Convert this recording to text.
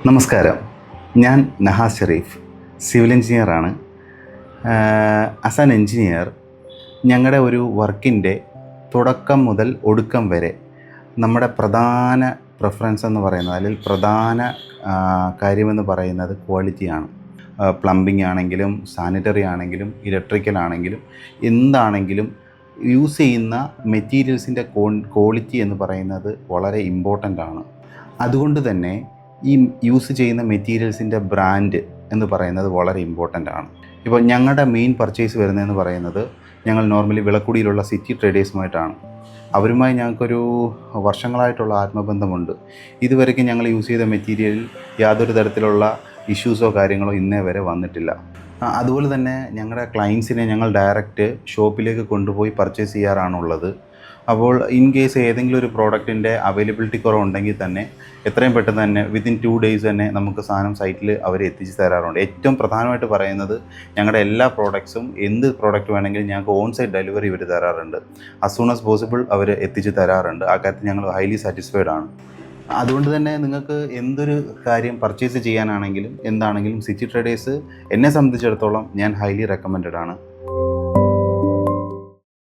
നമസ്കാരം. ഞാൻ നഹാസ് ഷെരീഫ്, സിവിൽ എഞ്ചിനീയറാണ്. ആസ് ആൻ എഞ്ചിനീയർ ഞങ്ങളുടെ ഒരു വർക്കിൻ്റെ തുടക്കം മുതൽ ഒടുക്കം വരെ നമ്മുടെ പ്രധാന പ്രിഫറൻസ് എന്ന് പറയുന്നത്, അല്ലെങ്കിൽ പ്രധാന കാര്യമെന്ന് പറയുന്നത് ക്വാളിറ്റിയാണ്. പ്ലംബിംഗ് ആണെങ്കിലും സാനിറ്ററി ആണെങ്കിലും ഇലക്ട്രിക്കൽ ആണെങ്കിലും എന്താണെങ്കിലും യൂസ് ചെയ്യുന്ന മെറ്റീരിയൽസിൻ്റെ ക്വാളിറ്റി എന്ന് പറയുന്നത് വളരെ ഇമ്പോർട്ടൻ്റ് ആണ്. അതുകൊണ്ട് തന്നെ ഈ യൂസ് ചെയ്യുന്ന മെറ്റീരിയൽസിൻ്റെ ബ്രാൻഡ് എന്ന് പറയുന്നത് വളരെ ഇമ്പോർട്ടൻ്റ് ആണ്. ഇപ്പോൾ ഞങ്ങളുടെ മെയിൻ പർച്ചേസ് വരുന്നതെന്ന് പറയുന്നത്, ഞങ്ങൾ നോർമലി വിളക്കുടിയിലുള്ള സിറ്റി ട്രേഡേഴ്സുമായിട്ടാണ്. അവരുമായി ഞങ്ങൾക്കൊരു വർഷങ്ങളായിട്ടുള്ള ആത്മബന്ധമുണ്ട്. ഇതുവരെയ്ക്കും ഞങ്ങൾ യൂസ് ചെയ്ത മെറ്റീരിയലിൽ യാതൊരു തരത്തിലുള്ള ഇഷ്യൂസോ കാര്യങ്ങളോ ഇന്നേ വരെ വന്നിട്ടില്ല. അതുപോലെ തന്നെ ഞങ്ങളുടെ ക്ലയൻസിനെ ഞങ്ങൾ ഡയറക്റ്റ് ഷോപ്പിലേക്ക് കൊണ്ടുപോയി പർച്ചേസ് ചെയ്യാറാണുള്ളത്. അപ്പോൾ ഇൻ കേസ് ഏതെങ്കിലും ഒരു പ്രോഡക്റ്റിൻ്റെ അവൈലബിലിറ്റി കുറവുണ്ടെങ്കിൽ തന്നെ എത്രയും പെട്ടെന്ന് തന്നെ വിത്തിൻ 2 days തന്നെ നമുക്ക് സാധനം സൈറ്റിൽ അവർ എത്തിച്ച് തരാറുണ്ട്. ഏറ്റവും പ്രധാനമായിട്ട് പറയുന്നത്, ഞങ്ങളുടെ എല്ലാ പ്രോഡക്ട്സും എന്ത് പ്രോഡക്റ്റ് വേണമെങ്കിലും ഞങ്ങൾക്ക് ഓൺ സൈറ്റ് ഡെലിവറി ഇവർ തരാറുണ്ട്. ആസ് സൂൺ ആസ് പോസിബിൾ അവർ എത്തിച്ച് തരാറുണ്ട്. ആ കാര്യത്തിൽ ഞങ്ങൾ ഹൈലി സാറ്റിസ്ഫൈഡ് ആണ്. അതുകൊണ്ട് തന്നെ നിങ്ങൾക്ക് എന്തൊരു കാര്യം പർച്ചേസ് ചെയ്യാനാണെങ്കിലും എന്താണെങ്കിലും സിറ്റി ട്രേഡേഴ്സ് എന്നെ സംബന്ധിച്ചിടത്തോളം ഞാൻ ഹൈലി റെക്കമെൻഡഡ് ആണ്.